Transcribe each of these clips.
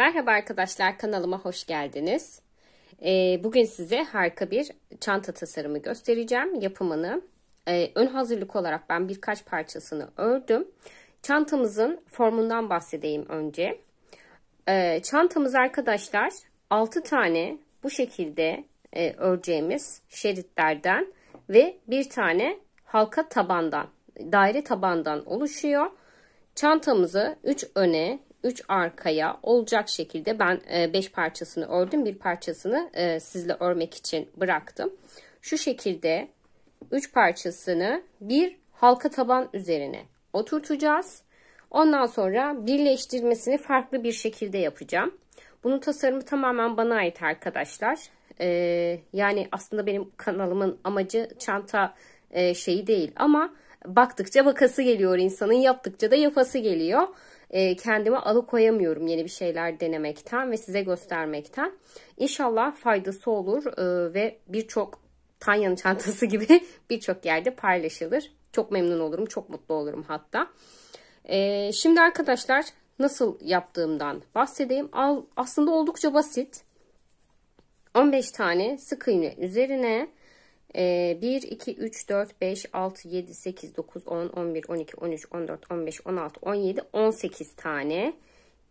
Merhaba arkadaşlar, kanalıma hoş geldiniz. Bugün size harika bir çanta tasarımı göstereceğim. Yapımını ön hazırlık olarak ben birkaç parçasını ördüm. Çantamızın formundan bahsedeyim önce. Çantamız arkadaşlar 6 tane bu şekilde öreceğimiz şeritlerden ve bir tane halka tabandan, daire tabandan oluşuyor. Çantamızı 3 öne 3 arkaya olacak şekilde ben 5 parçasını ördüm. Bir parçasını sizle örmek için bıraktım. Şu şekilde 3 parçasını bir halka taban üzerine oturtacağız. Ondan sonra birleştirmesini farklı bir şekilde yapacağım. Bunun tasarımı tamamen bana ait arkadaşlar. Yani aslında benim kanalımın amacı çanta şeyi değil ama baktıkça bakası geliyor insanın, yaptıkça da yapası geliyor. Kendimi alıkoyamıyorum yeni bir şeyler denemekten ve size göstermekten. İnşallah faydası olur ve birçok Tanya'nın çantası gibi birçok yerde paylaşılır. Çok memnun olurum, çok mutlu olurum hatta. Şimdi arkadaşlar nasıl yaptığımdan bahsedeyim. Aslında oldukça basit. 15 tane sık iğne üzerine 1, 2, 3, 4, 5, 6, 7, 8, 9, 10, 11, 12, 13, 14, 15, 16, 17, 18 tane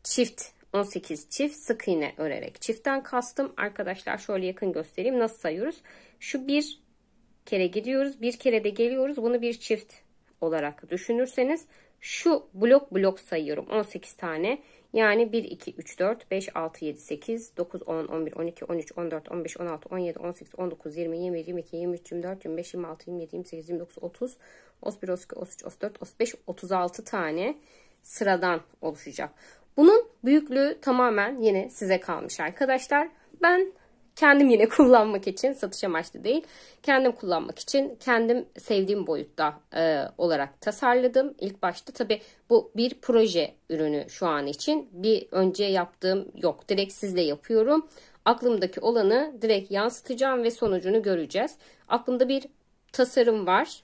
çift, 18 çift sık iğne örerek. Çiftten kastım arkadaşlar, şöyle yakın göstereyim nasıl sayıyoruz. Şu bir kere gidiyoruz, bir kere de geliyoruz. Bunu bir çift olarak düşünürseniz şu blok sayıyorum 18 tane. Yani 1, 2, 3, 4, 5, 6, 7, 8, 9, 10, 11, 12, 13, 14, 15, 16, 17, 18, 19, 20, 21, 22, 23, 24, 25, 26, 27, 28, 29, 30, 31, 32, 33, 34, 35, 36 tane sıradan oluşacak. Bunun büyüklüğü tamamen yine size kalmış arkadaşlar. Ben kendim yine kullanmak için, satış amaçlı değil, kendim kullanmak için kendim sevdiğim boyutta olarak tasarladım. İlk başta tabi bu bir proje ürünü şu an için. Bir önce yaptığım yok. Direkt sizle yapıyorum. Aklımdaki olanı direkt yansıtacağım ve sonucunu göreceğiz. Aklımda bir tasarım var.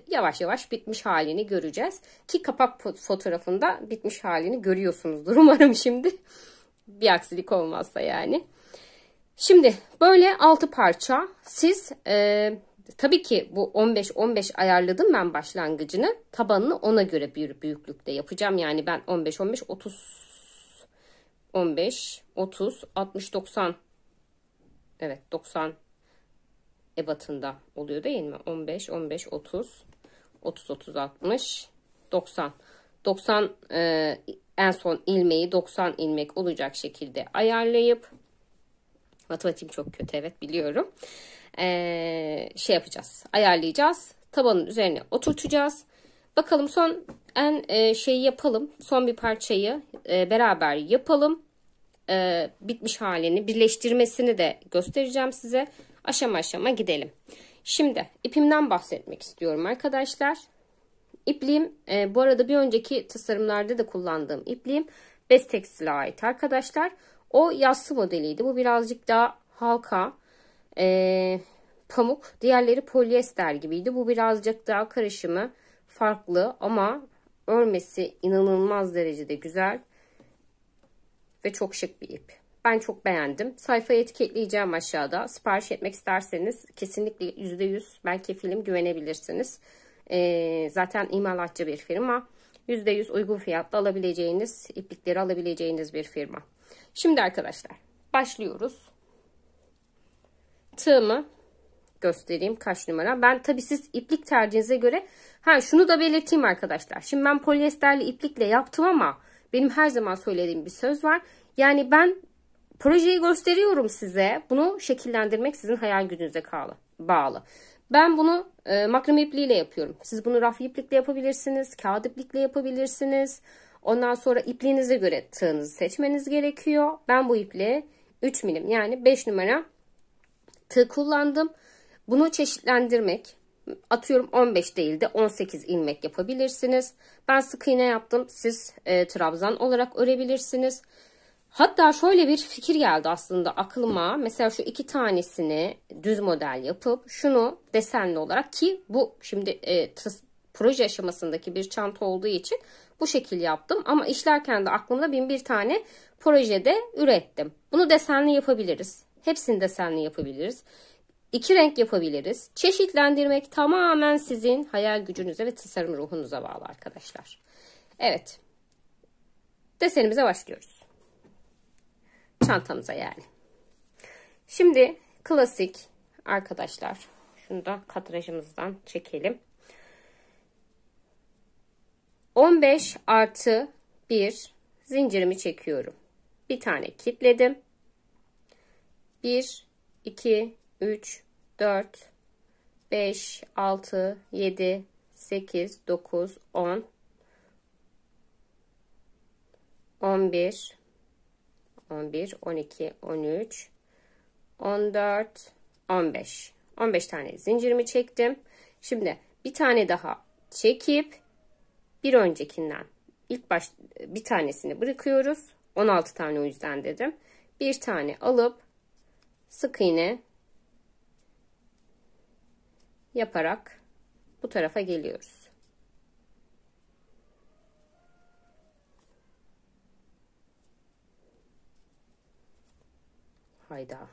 Yavaş yavaş bitmiş halini göreceğiz. Ki kapak fotoğrafında bitmiş halini görüyorsunuzdur umarım şimdi. Bir aksilik olmazsa yani. Şimdi böyle 6 parça. Siz tabii ki bu 15-15 ayarladım ben başlangıcını. Tabanını ona göre bir büyüklükte yapacağım. Yani ben 15, 60, 90. Evet 90 ebatında oluyor değil mi? 15, 30, 60, 90. 90 en son ilmeği 90 ilmek olacak şekilde ayarlayıp, matematiğim çok kötü evet biliyorum. Şey yapacağız. Ayarlayacağız. Tabanın üzerine oturtacağız. Bakalım şeyi yapalım. Son bir parçayı beraber yapalım. Bitmiş halini, birleştirmesini de göstereceğim size. Aşama aşama gidelim. Şimdi ipimden bahsetmek istiyorum arkadaşlar. İpliğim bu arada bir önceki tasarımlarda da kullandığım ipliğim Best Textile'e ait arkadaşlar. O yassı modeliydi. Bu birazcık daha halka pamuk. Diğerleri polyester gibiydi. Bu birazcık daha karışımı farklı ama örmesi inanılmaz derecede güzel ve çok şık bir ip. Ben çok beğendim. Sayfayı etiketleyeceğim aşağıda. Sipariş etmek isterseniz kesinlikle %100 ben kefilim, güvenebilirsiniz. Zaten imalatçı bir firma. %100 uygun fiyatla alabileceğiniz, iplikleri alabileceğiniz bir firma. Şimdi arkadaşlar başlıyoruz. Tığımı göstereyim kaç numara. Ben tabi siz iplik tercihinize göre şunu da belirteyim arkadaşlar. Şimdi ben polyesterli iplikle yaptım ama benim her zaman söylediğim bir söz var. Yani ben projeyi gösteriyorum size. Bunu şekillendirmek sizin hayal gücünüze bağlı. Ben bunu makrame ipliğiyle yapıyorum. Siz bunu raf iplikle yapabilirsiniz. Kağıt iplikle yapabilirsiniz. Ondan sonra ipliğinize göre tığınızı seçmeniz gerekiyor. Ben bu ipliğe 3 milim yani 5 numara tığ kullandım. Bunu çeşitlendirmek, atıyorum 15 değil de 18 ilmek yapabilirsiniz. Ben sık iğne yaptım. Siz trabzan olarak örebilirsiniz. Hatta şöyle bir fikir geldi aslında aklıma. Mesela şu 2 tanesini düz model yapıp şunu desenli olarak, ki bu şimdi proje aşamasındaki bir çanta olduğu için bu şekil yaptım. Ama işlerken de aklımda bin bir tane projede ürettim. Bunu desenli yapabiliriz. Hepsini desenli yapabiliriz. 2 renk yapabiliriz. Çeşitlendirmek tamamen sizin hayal gücünüze ve tasarım ruhunuza bağlı arkadaşlar. Evet. Desenimize başlıyoruz. Çantamıza yani. Şimdi klasik arkadaşlar. Şunu da kadrajımızdan çekelim. 15 artı 1 zincirimi çekiyorum. Bir tane kilitledim. 1, 2, 3, 4, 5, 6, 7, 8, 9, 10, 11, 12, 13, 14, 15. 15 tane zincirimi çektim. Şimdi bir tane daha çekip bir öncekinden bir tanesini bırakıyoruz. 16 tane o yüzden dedim. Bir tane alıp sık iğne yaparak bu tarafa geliyoruz. Hayda.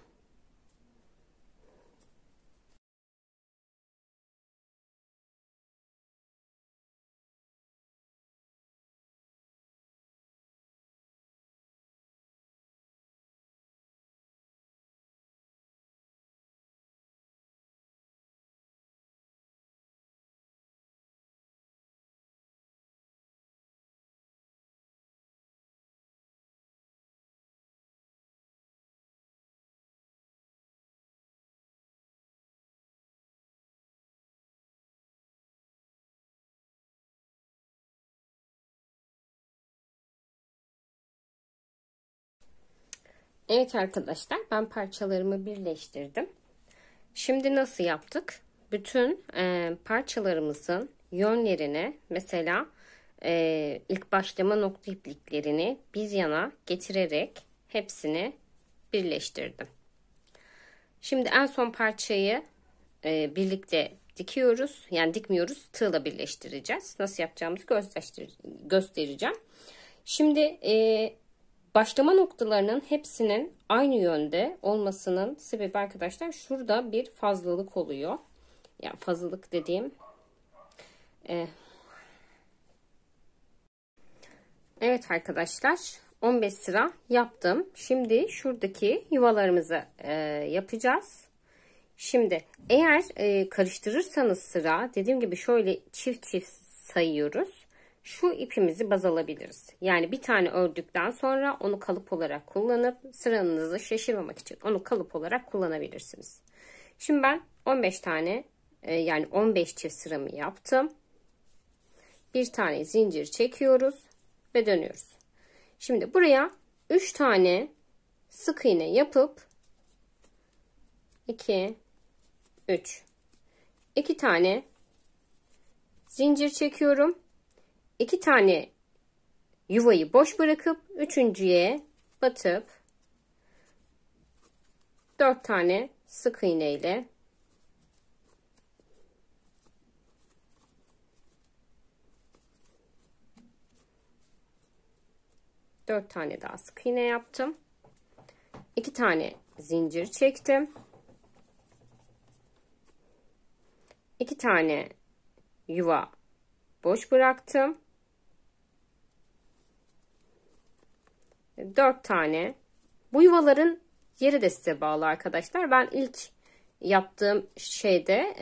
Evet arkadaşlar, ben parçalarımı birleştirdim. Şimdi nasıl yaptık? Bütün parçalarımızın yönlerini, mesela ilk başlama nokta ipliklerini bir yana getirerek hepsini birleştirdim. Şimdi en son parçayı birlikte dikiyoruz. Yani dikmiyoruz, tığla birleştireceğiz. Nasıl yapacağımızı göstereceğim. Şimdi başlama noktalarının hepsinin aynı yönde olmasının sebebi arkadaşlar, şurada bir fazlalık oluyor. Yani fazlalık dediğim evet arkadaşlar, 15 sıra yaptım. Şimdi şuradaki yuvalarımızı yapacağız. Şimdi eğer karıştırırsanız sıra, dediğim gibi şöyle çift çift sayıyoruz. Şu ipimizi baz alabiliriz. Yani bir tane ördükten sonra onu kalıp olarak kullanıp sıranızı şaşırmamak için onu kalıp olarak kullanabilirsiniz. Şimdi ben 15 tane yani 15 çift sıramı yaptım. Bir tane zincir çekiyoruz ve dönüyoruz. Şimdi buraya 3 tane sık iğne yapıp 2 2 tane zincir çekiyorum. 2 tane yuvayı boş bırakıp üçüncüye batıp 4 tane sık iğne ile dört tane daha sık iğne yaptım. 2 tane zincir çektim. 2 tane yuva boş bıraktım. 4 tane. Bu yuvaların yeri de size bağlı arkadaşlar. Ben ilk yaptığım şeyde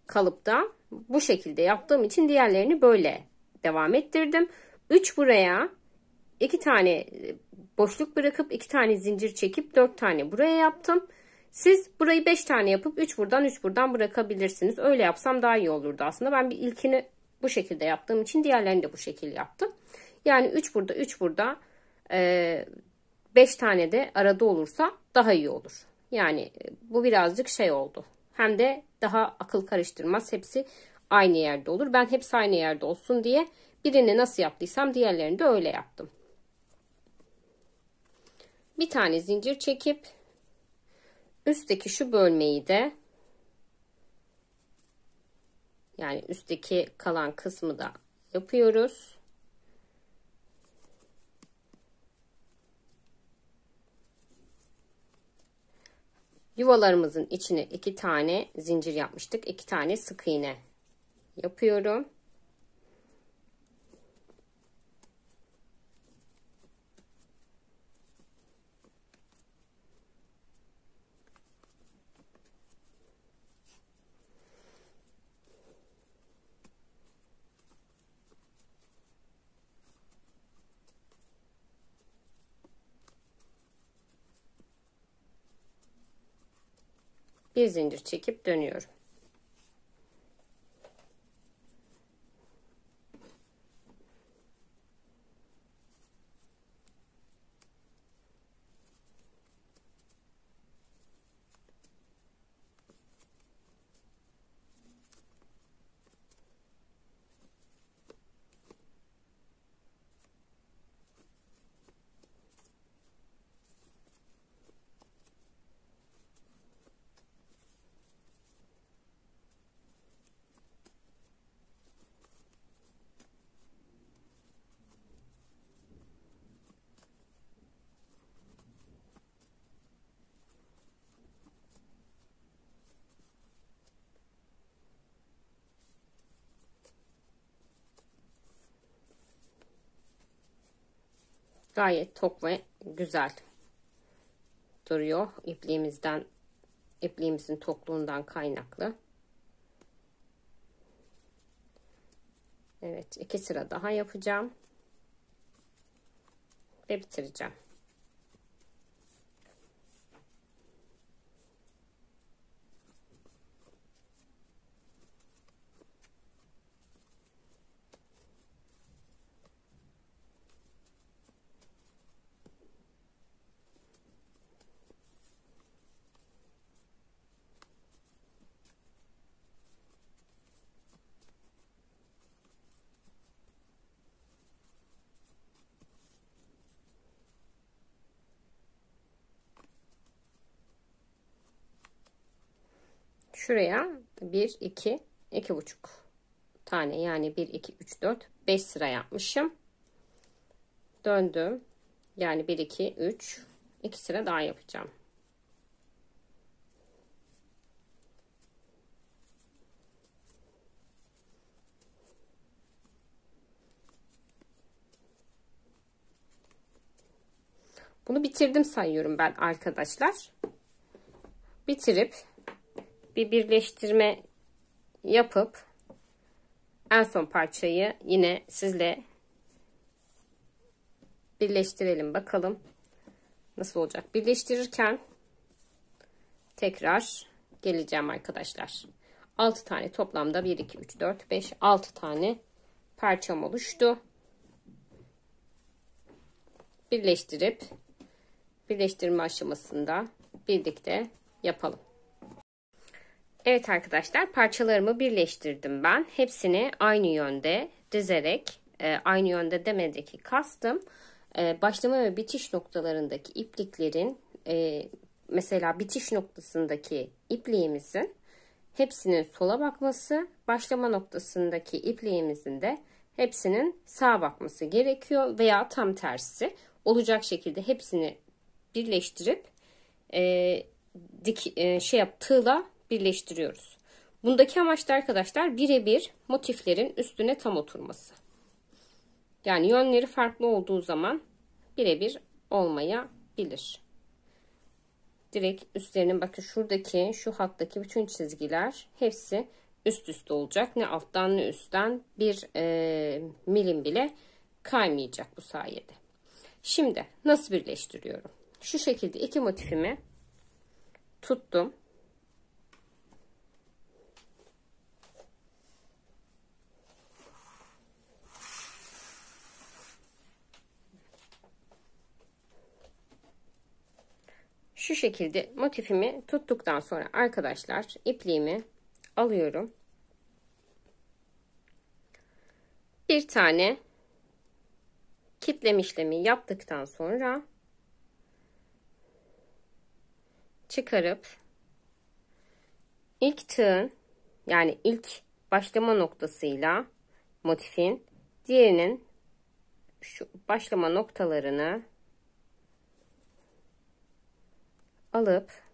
kalıpta bu şekilde yaptığım için diğerlerini böyle devam ettirdim. 3 buraya, 2 tane boşluk bırakıp 2 tane zincir çekip 4 tane buraya yaptım. Siz burayı 5 tane yapıp 3 buradan 3 buradan bırakabilirsiniz. Öyle yapsam daha iyi olurdu aslında. Ben bir ilkini bu şekilde yaptığım için diğerlerini de bu şekilde yaptım. Yani 3 burada 3 burada 5 tane de arada olursa daha iyi olur. Yani bu birazcık şey oldu. Hem de daha akıl karıştırmaz. Hepsi aynı yerde olur. Ben hepsi aynı yerde olsun diye birini nasıl yaptıysam diğerlerini de öyle yaptım. Bir tane zincir çekip üstteki şu bölmeyi de Yani üstteki kalan kısmı da yapıyoruz. Yuvalarımızın içine 2 tane zincir yapmıştık. 2 tane sık iğne yapıyorum. Bir zincir çekip dönüyorum. Gayet tok ve güzel duruyor. İpliğimizin tokluğundan kaynaklı. Evet, 2 sıra daha yapacağım ve bitireceğim. Şuraya 1, 2, 2,5 tane, yani 1, 2, 3, 4, 5 sıra yapmışım. Döndüm. Yani 1, 2, 3, 2 sıra daha yapacağım. Bunu bitirdim sayıyorum ben arkadaşlar. Bitirip bir birleştirme yapıp en son parçayı yine sizle birleştirelim bakalım nasıl olacak. Birleştirirken tekrar geleceğim arkadaşlar. 6 tane toplamda 1, 2, 3, 4, 5, 6 tane parçam oluştu. Birleştirip birleştirme aşamasında birlikte yapalım. Evet arkadaşlar, parçalarımı birleştirdim ben. Hepsini aynı yönde dizerek, aynı yönde demedeki kastım başlama ve bitiş noktalarındaki ipliklerin, mesela bitiş noktasındaki ipliğimizin hepsinin sola bakması, başlama noktasındaki ipliğimizin de hepsinin sağa bakması gerekiyor veya tam tersi olacak şekilde hepsini birleştirip tığla birleştiriyoruz. Bundaki amaç da arkadaşlar birebir motiflerin üstüne tam oturması. Yani yönleri farklı olduğu zaman birebir olmayabilir. Direkt üstlerinin, bakın şuradaki şu hattaki bütün çizgiler hepsi üst üste olacak. Ne alttan ne üstten bir milim bile kaymayacak bu sayede. Şimdi nasıl birleştiriyorum? Şu şekilde iki motifimi tuttum. Şu şekilde motifimi tuttuktan sonra arkadaşlar ipliğimi alıyorum. Bir tane kitleme işlemi yaptıktan sonra çıkarıp ilk tığın, yani ilk başlama noktasıyla motifin, diğerinin şu başlama noktalarını alıp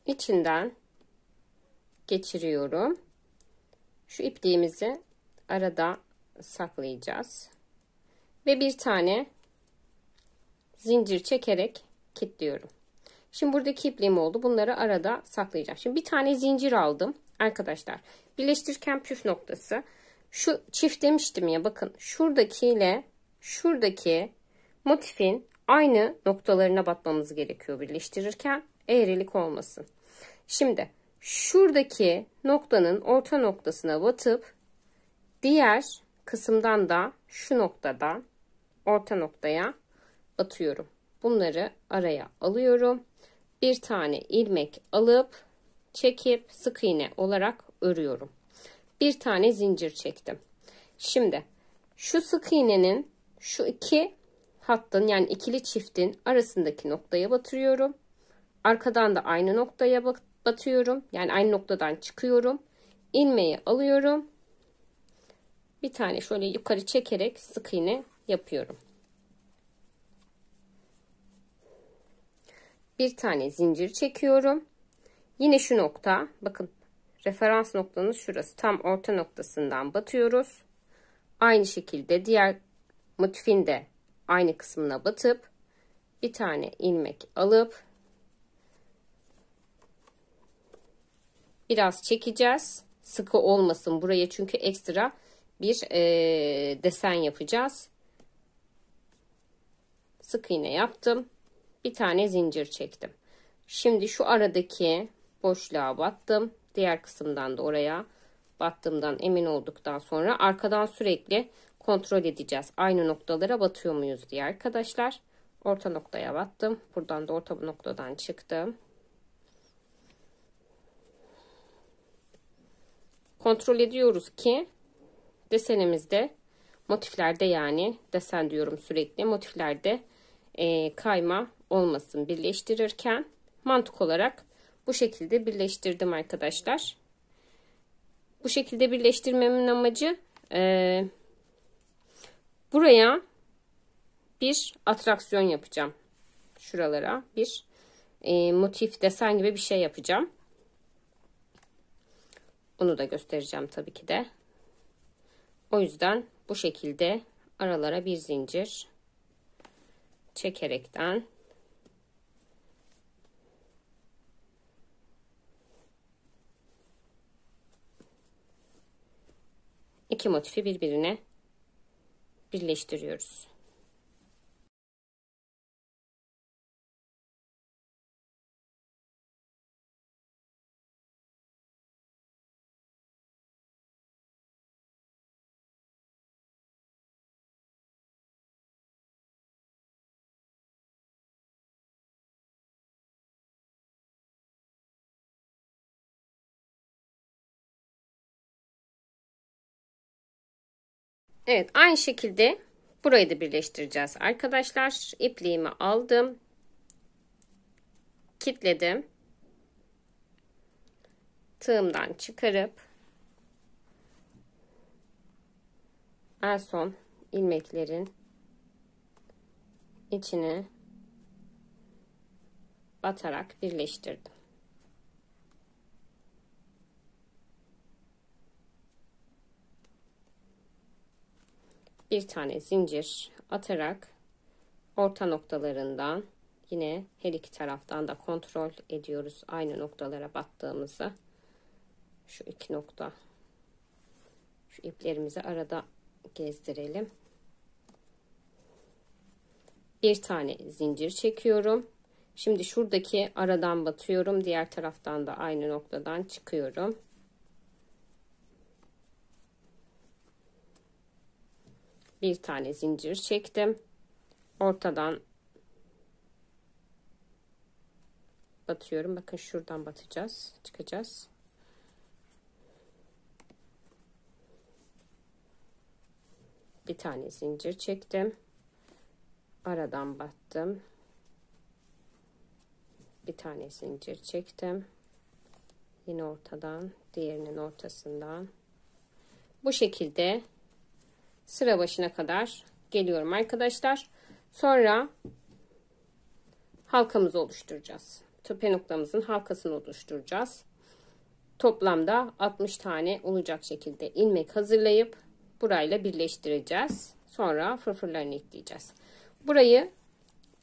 içinden geçiriyorum. Şu ipliğimizi arada saklayacağız. Ve bir tane zincir çekerek kilitliyorum. Şimdi buradaki ipliğim oldu. Bunları arada saklayacağım. Şimdi bir tane zincir aldım. Arkadaşlar, birleştirirken püf noktası. Şu çift demiştim ya, bakın şuradaki ile şuradaki motifin aynı noktalarına batmamız gerekiyor birleştirirken. Eğrilik olmasın. Şimdi şuradaki noktanın orta noktasına batıp diğer kısımdan da şu noktada orta noktaya batıyorum. Bunları araya alıyorum. Bir tane ilmek alıp çekip sık iğne olarak örüyorum. Bir tane zincir çektim. Şimdi şu sık iğnenin şu iki hattın, yani ikili çiftin arasındaki noktaya batırıyorum. Arkadan da aynı noktaya batıyorum. Yani aynı noktadan çıkıyorum. İlmeği alıyorum. Bir tane şöyle yukarı çekerek sık iğne yapıyorum. Bir tane zincir çekiyorum. Yine şu nokta, bakın referans noktanın şurası, tam orta noktasından batıyoruz. Aynı şekilde diğer motifin de aynı kısmına batıp bir tane ilmek alıp biraz çekeceğiz. Sıkı olmasın buraya, çünkü ekstra bir desen yapacağız. Sık iğne yaptım. Bir tane zincir çektim. Şimdi şu aradaki boşluğa battım. Diğer kısımdan da oraya battığımdan emin olduktan sonra arkadan sürekli kontrol edeceğiz. Aynı noktalara batıyor muyuz diye arkadaşlar. Orta noktaya battım. Buradan da orta noktadan çıktım. Kontrol ediyoruz ki desenimizde, motiflerde, yani desen diyorum sürekli, motiflerde kayma olmasın birleştirirken. Mantık olarak bu şekilde birleştirdim arkadaşlar. Bu şekilde birleştirmemin amacı buraya bir atraksiyon yapacağım. Şuralara bir motif, desen gibi bir şey yapacağım. Onu da göstereceğim tabii ki de. O yüzden bu şekilde aralara bir zincir çekerekten iki motifi birbirine birleştiriyoruz. Evet, aynı şekilde burayı da birleştireceğiz arkadaşlar. İpliğimi aldım. Kilitledim. Tığımdan çıkarıp en son ilmeklerin içine batarak birleştirdim. Bir tane zincir atarak orta noktalarından, yine her iki taraftan da kontrol ediyoruz aynı noktalara battığımızı. Şu iki nokta, şu iplerimizi arada gezdirelim. Bir tane zincir çekiyorum. Şimdi şuradaki aradan batıyorum. Diğer taraftan da aynı noktadan çıkıyorum. Bir tane zincir çektim. Ortadan batıyorum. Bakın şuradan batacağız, çıkacağız. Bir tane zincir çektim. Aradan battım. Bir tane zincir çektim. Yine ortadan, diğerinin ortasından. Bu şekilde sıra başına kadar geliyorum arkadaşlar. Sonra halkamızı oluşturacağız. Tepe noktamızın halkasını oluşturacağız. Toplamda 60 tane olacak şekilde ilmek hazırlayıp burayla birleştireceğiz. Sonra fırfırlarını ekleyeceğiz. Burayı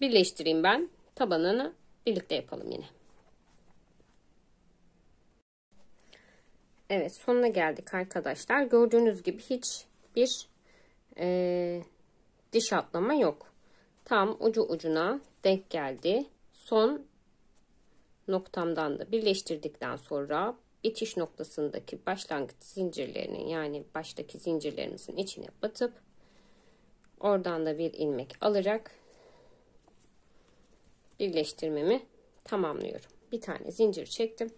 birleştireyim ben. Tabanını birlikte yapalım yine. Evet, sonuna geldik arkadaşlar. Gördüğünüz gibi hiçbir diş atlama yok. Tam ucu ucuna denk geldi. Son noktamdan da birleştirdikten sonra bitiş noktasındaki başlangıç zincirlerinin, yani baştaki zincirlerimizin içine batıp oradan da bir ilmek alarak birleştirmemi tamamlıyorum. Bir tane zincir çektim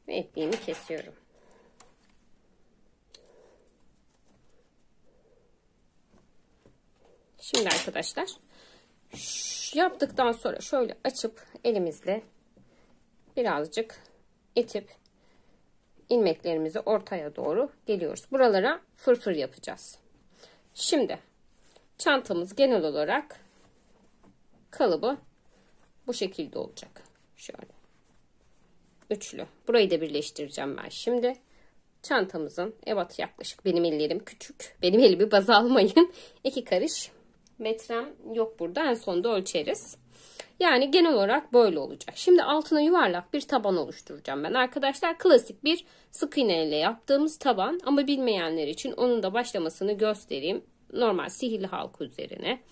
ve ipliğimi kesiyorum. Şimdi arkadaşlar yaptıktan sonra şöyle açıp elimizle birazcık itip ilmeklerimizi ortaya doğru geliyoruz. Buralara fırfır yapacağız. Şimdi çantamız genel olarak kalıbı bu şekilde olacak. Şöyle üçlü. Burayı da birleştireceğim ben şimdi. Çantamızın ebatı yaklaşık, benim ellerim küçük. Benim elimi baz almayın. 2 karış metrem yok burada. En sonunda ölçeriz. Yani genel olarak böyle olacak. Şimdi altına yuvarlak bir taban oluşturacağım ben arkadaşlar. Klasik bir sık iğne ile yaptığımız taban, ama bilmeyenler için onun da başlamasını göstereyim. Normal sihirli halka üzerine.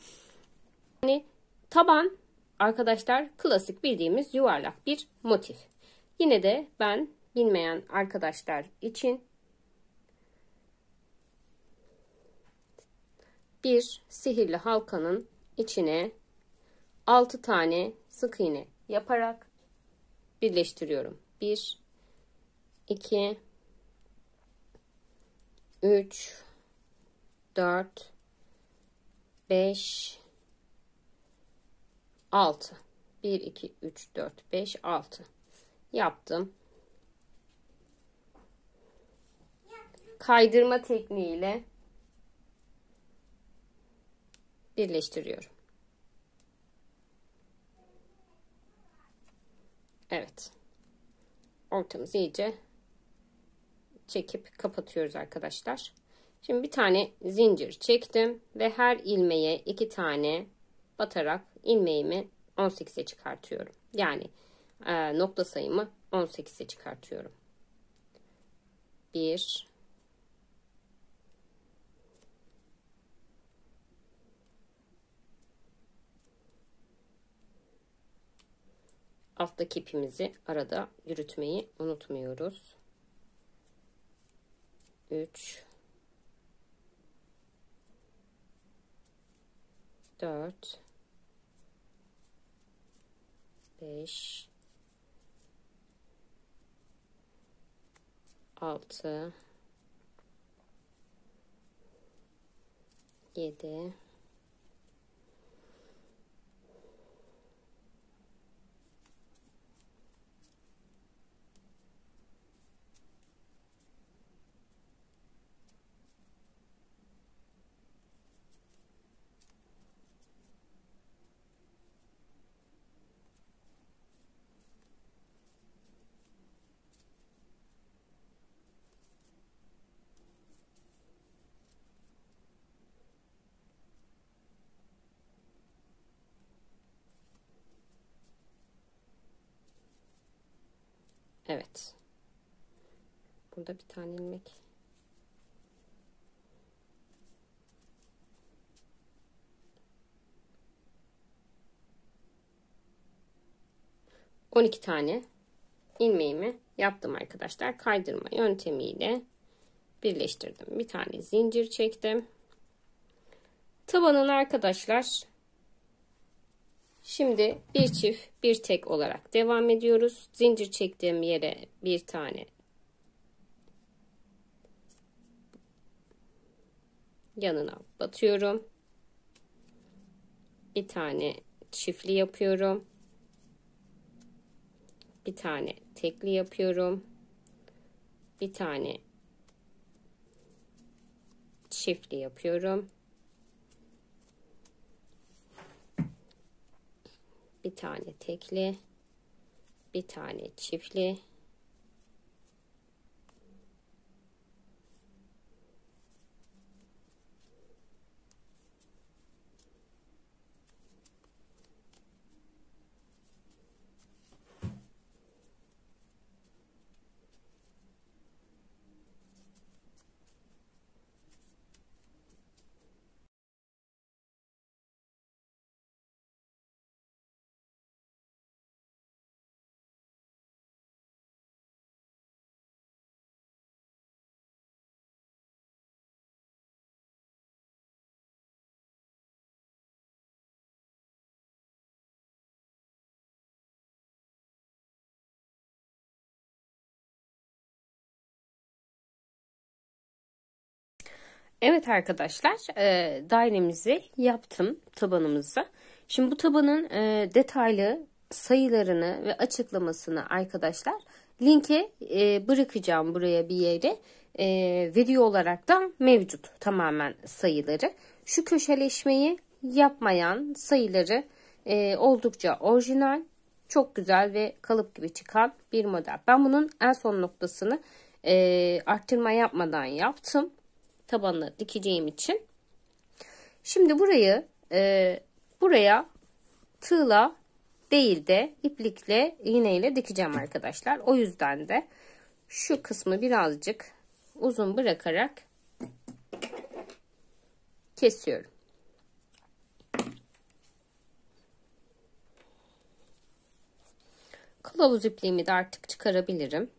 Yani taban arkadaşlar klasik bildiğimiz yuvarlak bir motif. Yine de ben bilmeyen arkadaşlar için bir sihirli halkanın içine 6 tane sık iğne yaparak birleştiriyorum. 1 2 3 4 5 6 1 2 3 4 5 6 yaptım. Kaydırma tekniğiyle birleştiriyorum. Evet. Ortamızı iyice çekip kapatıyoruz arkadaşlar. Şimdi bir tane zincir çektim ve her ilmeğe 2 tane batarak ilmeğimi 18'e çıkartıyorum. Yani nokta sayımı 18'e çıkartıyorum. 1 alttaki ipimizi arada yürütmeyi unutmuyoruz. 3 4 5 6 7 Evet. Burada bir tane ilmek. On iki tane ilmeğimi yaptım arkadaşlar. Kaydırma yöntemiyle birleştirdim. Bir tane zincir çektim. Tabanın arkadaşlar şimdi bir çift bir tek olarak devam ediyoruz. Zincir çektiğim yere bir tane yanına batıyorum. Bir tane çiftli yapıyorum. Bir tane tekli yapıyorum. Bir tane çiftli yapıyorum. Bir tane tekli. Bir tane çiftli. Evet arkadaşlar, dairemizi yaptım, tabanımızı. Şimdi bu tabanın detaylı sayılarını ve açıklamasını arkadaşlar linke bırakacağım buraya bir yere. Video olarak da mevcut tamamen sayıları. Şu köşeleşmeyi yapmayan sayıları oldukça orijinal, çok güzel ve kalıp gibi çıkan bir model. Ben bunun en son noktasını arttırma yapmadan yaptım. Tabanına dikeceğim için. Şimdi buraya tığla değil de iplikle, iğneyle dikeceğim arkadaşlar. O yüzden de şu kısmı birazcık uzun bırakarak kesiyorum. Kılavuz ipliğimi de artık çıkarabilirim.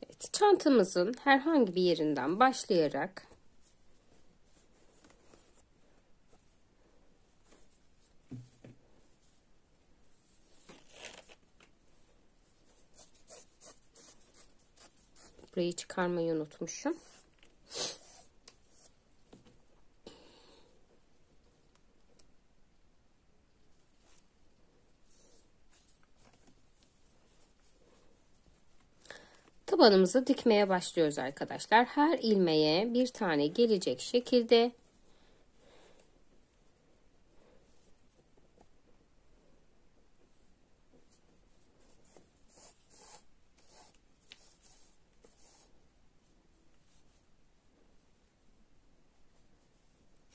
Evet, çantamızın herhangi bir yerinden başlayarak burayı çıkarmayı unutmuşum. Tabanımızı dikmeye başlıyoruz arkadaşlar. Her ilmeğe bir tane gelecek şekilde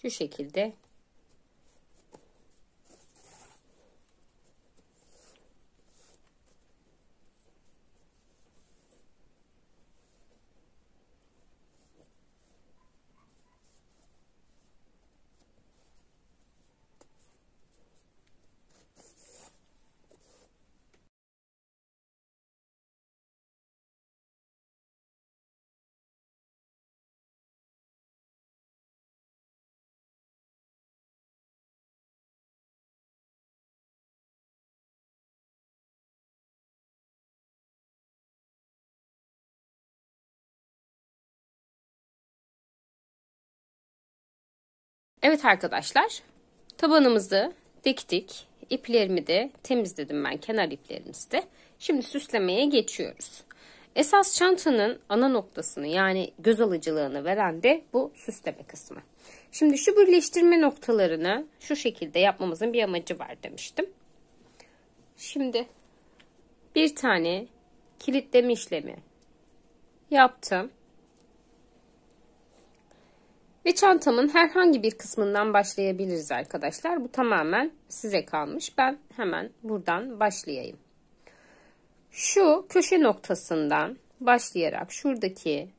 şu şekilde evet arkadaşlar, tabanımızı diktik. İplerimi de temizledim ben, kenar iplerimizi de. Şimdi süslemeye geçiyoruz. Esas çantanın ana noktasını, yani göz alıcılığını veren de bu süsleme kısmı. Şimdi şu birleştirme noktalarını şu şekilde yapmamızın bir amacı var demiştim. Şimdi bir tane kilitleme işlemi yaptım. Ve çantamın herhangi bir kısmından başlayabiliriz arkadaşlar. Bu tamamen size kalmış. Ben hemen buradan başlayayım. Şu köşe noktasından başlayarak şuradaki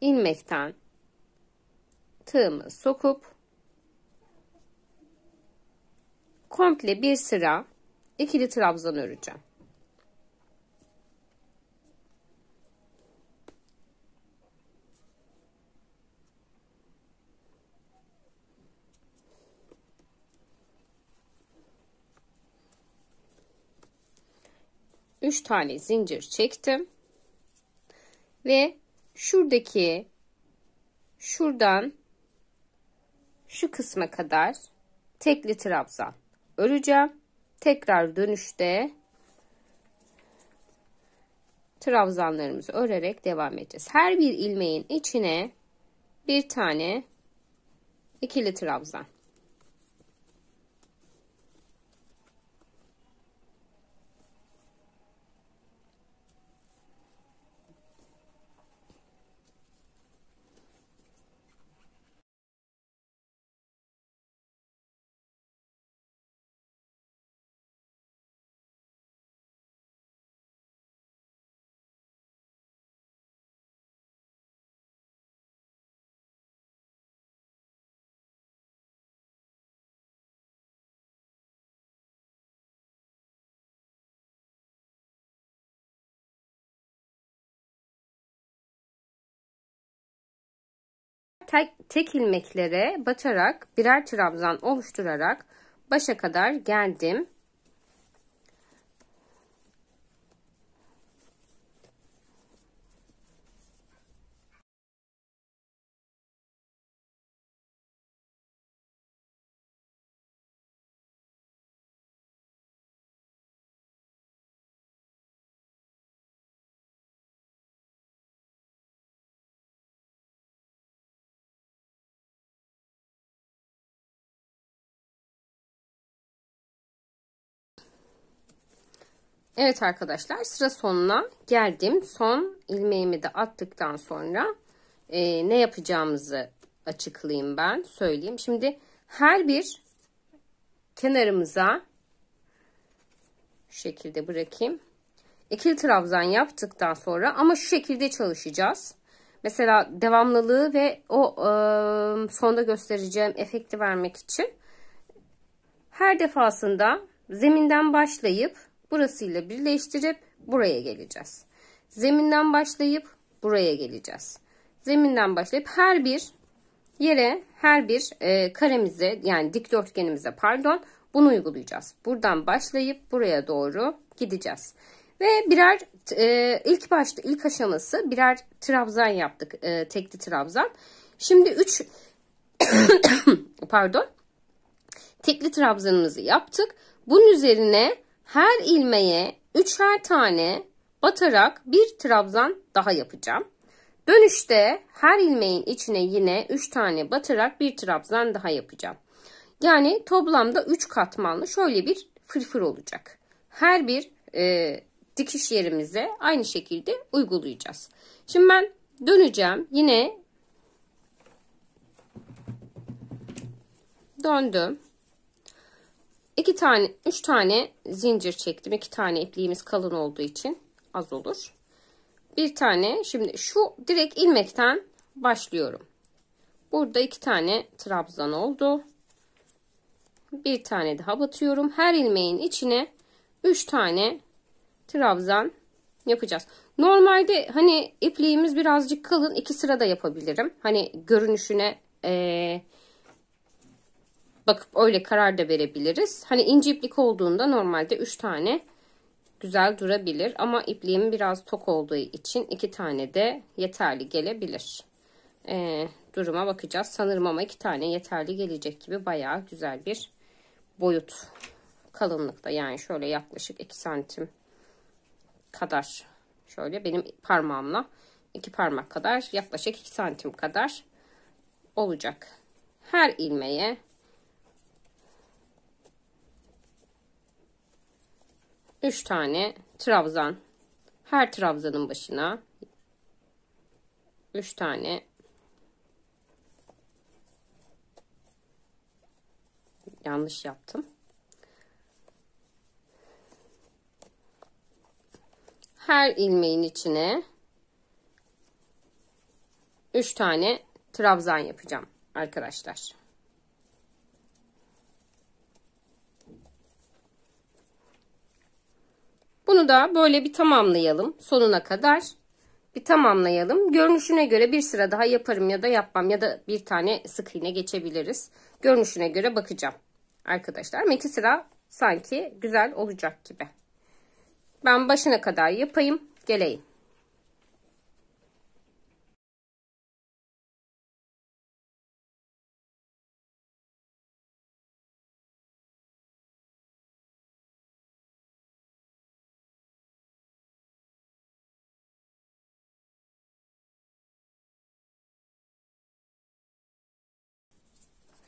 ilmekten tığımı sokup komple bir sıra ikili trabzan öreceğim. Üç tane zincir çektim ve şuradan şu kısma kadar tekli trabzan öreceğim. Tekrar dönüşte trabzanlarımızı örerek devam edeceğiz. Her bir ilmeğin içine bir tane ikili trabzan. Tek ilmeklere batarak birer trabzan oluşturarak başa kadar geldim. Evet arkadaşlar, sıra sonuna geldim. Son ilmeğimi de attıktan sonra ne yapacağımızı açıklayayım, ben söyleyeyim. Şimdi her bir kenarımıza şu şekilde bırakayım. İkili trabzan yaptıktan sonra ama şu şekilde çalışacağız. Mesela devamlılığı ve o sonda göstereceğim efekti vermek için her defasında zeminden başlayıp burasıyla birleştirip buraya geleceğiz. Zeminden başlayıp buraya geleceğiz. Zeminden başlayıp her bir yere, her bir karemize, yani dikdörtgenimize pardon, bunu uygulayacağız. Buradan başlayıp buraya doğru gideceğiz. Ve birer ilk aşaması birer trabzan yaptık. Tekli trabzan. Şimdi 3 pardon. Tekli trabzanımızı yaptık. Bunun üzerine her ilmeğe 3'er tane batarak bir trabzan daha yapacağım. Dönüşte her ilmeğin içine yine 3 tane batarak bir trabzan daha yapacağım. Yani toplamda 3 katmanlı şöyle bir fırfır olacak. Her bir dikiş yerimize aynı şekilde uygulayacağız. Şimdi ben döneceğim. Yine döndüm. 3 tane zincir çektim. 2 tane ipliğimiz kalın olduğu için az olur. Bir tane, şimdi şu direkt ilmekten başlıyorum. Burada 2 tane trabzan oldu. Bir tane daha batıyorum. Her ilmeğin içine 3 tane trabzan yapacağız. Normalde hani ipliğimiz birazcık kalın, 2 sıra da yapabilirim. Hani görünüşüne bakıp öyle karar da verebiliriz. Hani ince iplik olduğunda normalde 3 tane güzel durabilir. Ama ipliğim biraz tok olduğu için 2 tane de yeterli gelebilir. Duruma bakacağız. Sanırım ama 2 tane yeterli gelecek gibi, bayağı güzel bir boyut kalınlıkta. Yani şöyle yaklaşık 2 santim kadar. Şöyle benim parmağımla 2 parmak kadar, yaklaşık 2 santim kadar olacak. Her ilmeğe üç tane trabzan, her trabzanın başına 3 tane, yanlış yaptım. Her ilmeğin içine 3 tane trabzan yapacağım arkadaşlar. Bunu da böyle bir tamamlayalım. Sonuna kadar bir tamamlayalım. Görünüşüne göre bir sıra daha yaparım ya da yapmam ya da bir tane sık iğne geçebiliriz. Görünüşüne göre bakacağım arkadaşlar. Ama 2 sıra sanki güzel olacak gibi. Ben başına kadar yapayım, geleyim.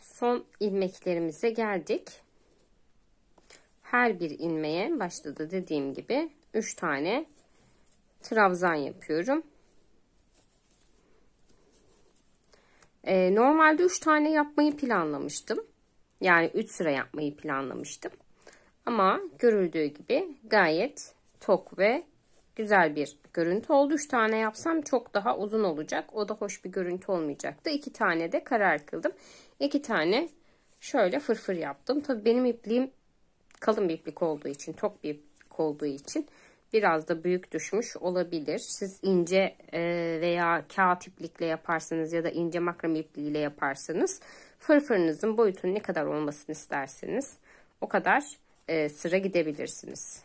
Son ilmeklerimize geldik. Her bir ilmeğe başta da dediğim gibi 3 tane trabzan yapıyorum. Normalde 3 tane yapmayı planlamıştım. Yani 3 sıra yapmayı planlamıştım. Ama görüldüğü gibi gayet tok ve güzel bir görüntü oldu. 3 tane yapsam çok daha uzun olacak. O da hoş bir görüntü olmayacaktı. 2 tane de karar kıldım. 2 tane şöyle fırfır yaptım. Tabii benim ipliğim kalın bir iplik olduğu için, tok bir iplik olduğu için biraz da büyük düşmüş olabilir. Siz ince veya kağıt iplikle yaparsanız ya da ince makrame ipliğiyle yaparsanız fırfırınızın boyutunun ne kadar olmasını isterseniz o kadar sıra gidebilirsiniz.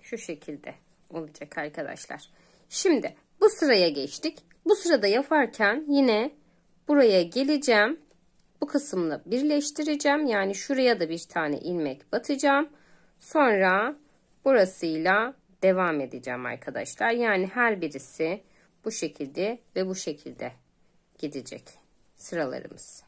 Şu şekilde olacak arkadaşlar. Şimdi bu sıraya geçtik. Bu sırada yaparken yine buraya geleceğim. Bu kısımla birleştireceğim. Yani şuraya da bir tane ilmek batacağım. Sonra burasıyla devam edeceğim arkadaşlar. Yani her birisi bu şekilde ve bu şekilde gidecek sıralarımız.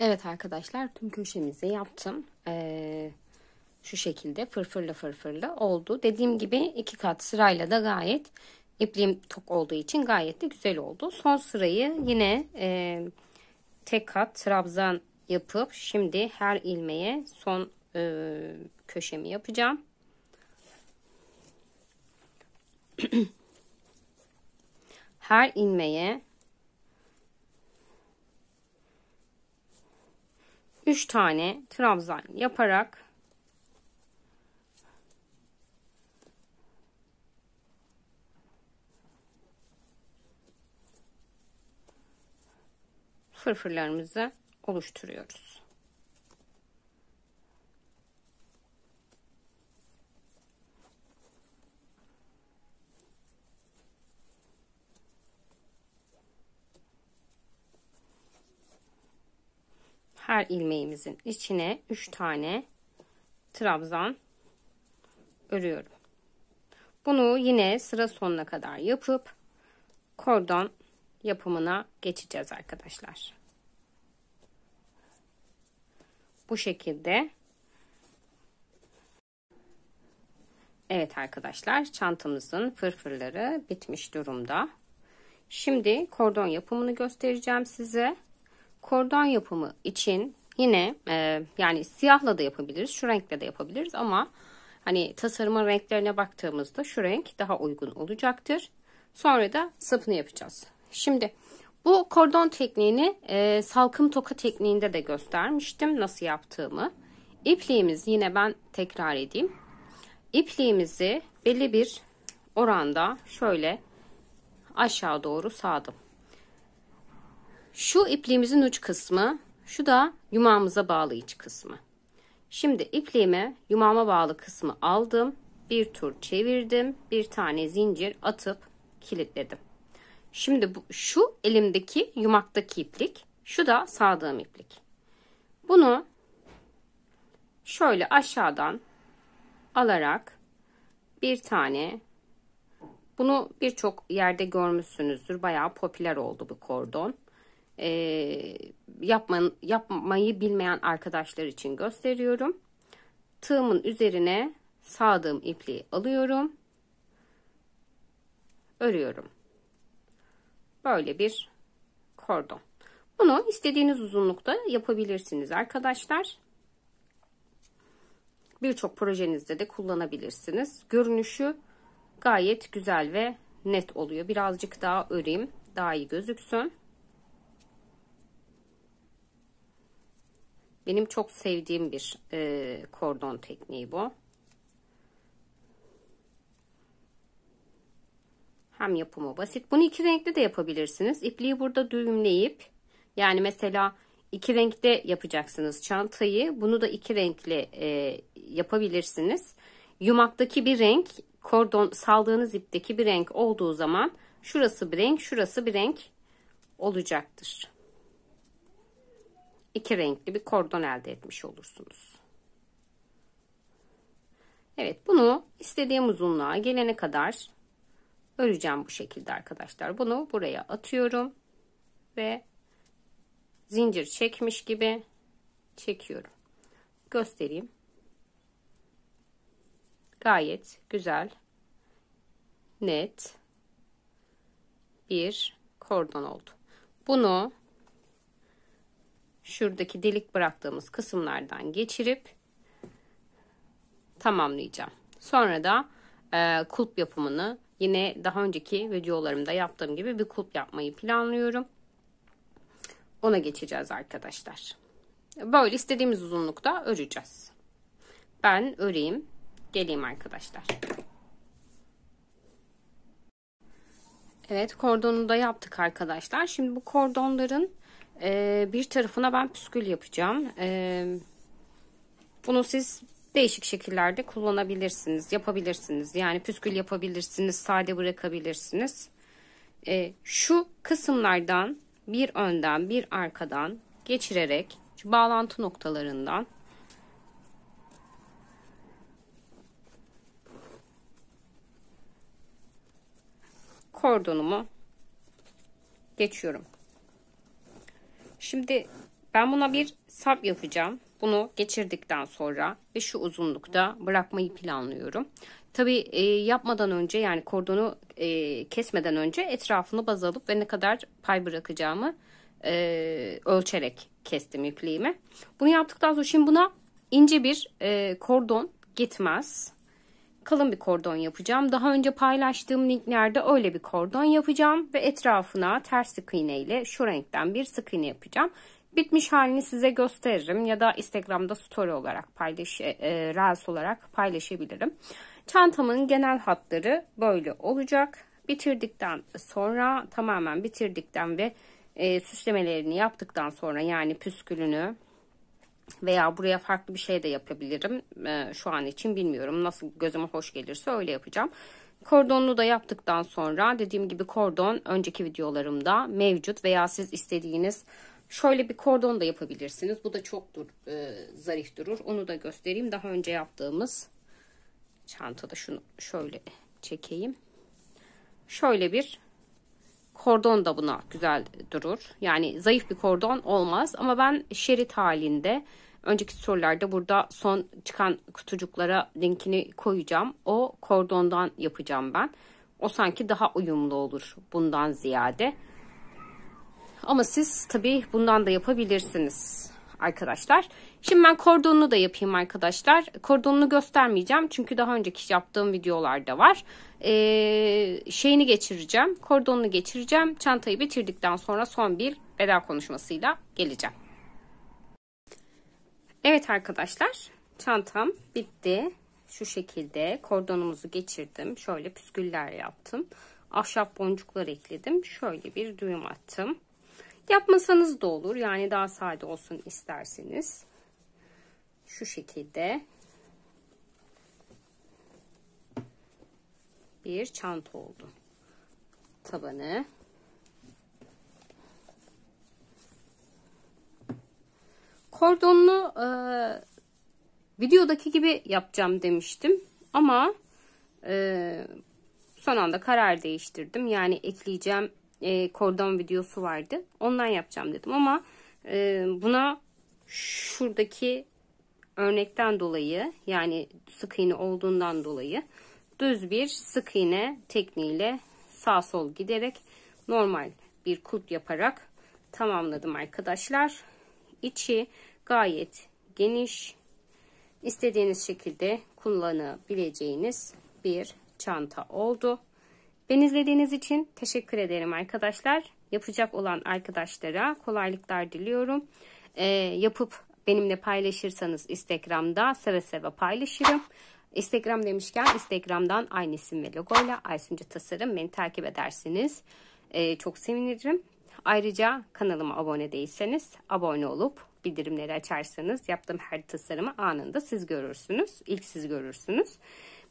Evet arkadaşlar, tüm köşemizi yaptım. Şu şekilde fırfırlı oldu. Dediğim gibi 2 kat sırayla da gayet ipliğim tok olduğu için gayet de güzel oldu. Son sırayı yine tek kat trabzan yapıp şimdi her ilmeğe son köşemi yapacağım. Her ilmeğe 3 tane trabzan yaparak fırfırlarımızı oluşturuyoruz. Her ilmeğimizin içine 3 tane trabzan örüyorum. Bunu yine sıra sonuna kadar yapıp kordon yapımına geçeceğiz arkadaşlar. Bu şekilde. Evet arkadaşlar, çantamızın fırfırları bitmiş durumda. Şimdi kordon yapımını göstereceğim size. Kordon yapımı için yine yani siyahla da yapabiliriz, şu renkle de yapabiliriz ama hani tasarımın renklerine baktığımızda şu renk daha uygun olacaktır. Sonra da sapını yapacağız. Şimdi bu kordon tekniğini salkım toka tekniğinde de göstermiştim nasıl yaptığımı. İpliğimiz, yine ben tekrar edeyim. İpliğimizi belli bir oranda şöyle aşağı doğru sağdım. Şu ipliğimizin uç kısmı, şu da yumağımıza bağlı iç kısmı. Şimdi ipliğimi yumağıma bağlı kısmı aldım. Bir tur çevirdim. Bir tane zincir atıp kilitledim. Şimdi şu elimdeki yumaktaki iplik, şu da sağdığım iplik. Bunu şöyle aşağıdan alarak bir tane, bunu birçok yerde görmüşsünüzdür. Bayağı popüler oldu bu kordon. Yapmayı bilmeyen arkadaşlar için gösteriyorum. Tığımın üzerine sağdığım ipliği alıyorum. Örüyorum. Böyle bir kordon. Bunu istediğiniz uzunlukta yapabilirsiniz arkadaşlar. Birçok projenizde de kullanabilirsiniz. Görünüşü gayet güzel ve net oluyor. Birazcık daha öreyim, daha iyi gözüksün. Benim çok sevdiğim bir kordon tekniği bu. Hem yapımı basit. Bunu iki renkli de yapabilirsiniz. İpliği burada düğümleyip, yani mesela iki renkte yapacaksınız çantayı. Bunu da iki renkli yapabilirsiniz. Yumaktaki bir renk, kordon saldığınız ipteki bir renk olduğu zaman şurası bir renk, şurası bir renk olacaktır. İki renkli bir kordon elde etmiş olursunuz. Evet, bunu istediğim uzunluğa gelene kadar öreceğim bu şekilde arkadaşlar. Bunu buraya atıyorum ve zincir çekmiş gibi çekiyorum. Göstereyim. Gayet güzel, net bir kordon oldu. Bunu şuradaki delik bıraktığımız kısımlardan geçirip tamamlayacağım. Sonra da kulp yapımını yine daha önceki videolarımda yaptığım gibi bir kulp yapmayı planlıyorum. Ona geçeceğiz arkadaşlar. Böyle istediğimiz uzunlukta öreceğiz. Ben öreyim, geleyim arkadaşlar. Evet, kordonu da yaptık arkadaşlar. Şimdi bu kordonların bir tarafına ben püskül yapacağım. Bunu siz değişik şekillerde kullanabilirsiniz, yapabilirsiniz. Yani püskül yapabilirsiniz, sade bırakabilirsiniz. Şu kısımlardan bir önden bir arkadan geçirerek şu bağlantı noktalarından kordonumu geçiyorum. Şimdi ben buna bir sap yapacağım. Bunu geçirdikten sonra ve şu uzunlukta bırakmayı planlıyorum. Tabii yapmadan önce, yani kordonu kesmeden önce etrafını baz alıp ve ne kadar pay bırakacağımı ölçerek kestim ipliğimi. Bunu yaptıktan sonra şimdi buna ince bir kordon gitmez. Kalın bir kordon yapacağım. Daha önce paylaştığım linklerde öyle bir kordon yapacağım ve etrafına ters sık iğne ile şu renkten bir sık iğne yapacağım. Bitmiş halini size gösteririm ya da Instagram'da story olarak Reels olarak paylaşabilirim. Çantamın genel hatları böyle olacak. Bitirdikten sonra, tamamen bitirdikten ve süslemelerini yaptıktan sonra, yani püskülünü veya buraya farklı bir şey de yapabilirim. Şu an için bilmiyorum. Nasıl gözüme hoş gelirse öyle yapacağım. Kordonunu da yaptıktan sonra, dediğim gibi kordon önceki videolarımda mevcut veya siz istediğiniz şöyle bir kordon da yapabilirsiniz. Bu da çok zarif durur. Onu da göstereyim. Daha önce yaptığımız çantada şunu şöyle çekeyim. Şöyle bir kordon da buna güzel durur. Yani zayıf bir kordon olmaz ama ben şerit halinde, önceki sorularda burada son çıkan kutucuklara linkini koyacağım. O kordondan yapacağım ben. O sanki daha uyumlu olur bundan ziyade. Ama siz tabii bundan da yapabilirsiniz arkadaşlar. Şimdi ben kordonunu da yapayım arkadaşlar. Kordonunu göstermeyeceğim çünkü daha önceki yaptığım videolarda var. Şeyini geçireceğim. Kordonunu geçireceğim. Çantayı bitirdikten sonra son bir veda konuşmasıyla geleceğim. Evet arkadaşlar, çantam bitti. Şu şekilde kordonumuzu geçirdim. Şöyle püsküller yaptım. Ahşap boncuklar ekledim. Şöyle bir düğüm attım. Yapmasanız da olur. Yani daha sade olsun isterseniz. Şu şekilde bir çanta oldu. tabanı. Kordonlu videodaki gibi yapacağım demiştim ama son anda karar değiştirdim. Yani ekleyeceğim kordon videosu vardı. Ondan yapacağım dedim ama buna şuradaki örnekten dolayı, yani sık iğne olduğundan dolayı düz bir sık iğne tekniğiyle sağ sol giderek normal bir kulp yaparak tamamladım arkadaşlar. İçi gayet geniş, istediğiniz şekilde kullanabileceğiniz bir çanta oldu. Beni izlediğiniz için teşekkür ederim arkadaşlar. Yapacak olan arkadaşlara kolaylıklar diliyorum. Yapıp benimle paylaşırsanız Instagram'da seve seve paylaşırım. Instagram demişken Instagram'dan aynı isim ve logoyla Aysunca Tasarım beni takip edersiniz. Çok sevinirim. Ayrıca kanalıma abone değilseniz abone olup bildirimleri açarsanız yaptığım her tasarımı anında siz görürsünüz. İlk siz görürsünüz.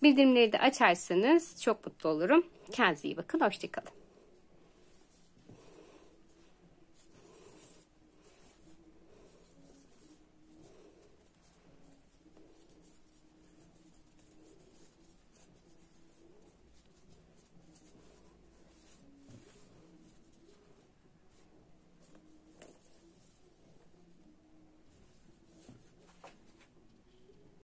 Bildirimleri de açarsanız çok mutlu olurum. Kendinize iyi bakın. Hoşça kalın.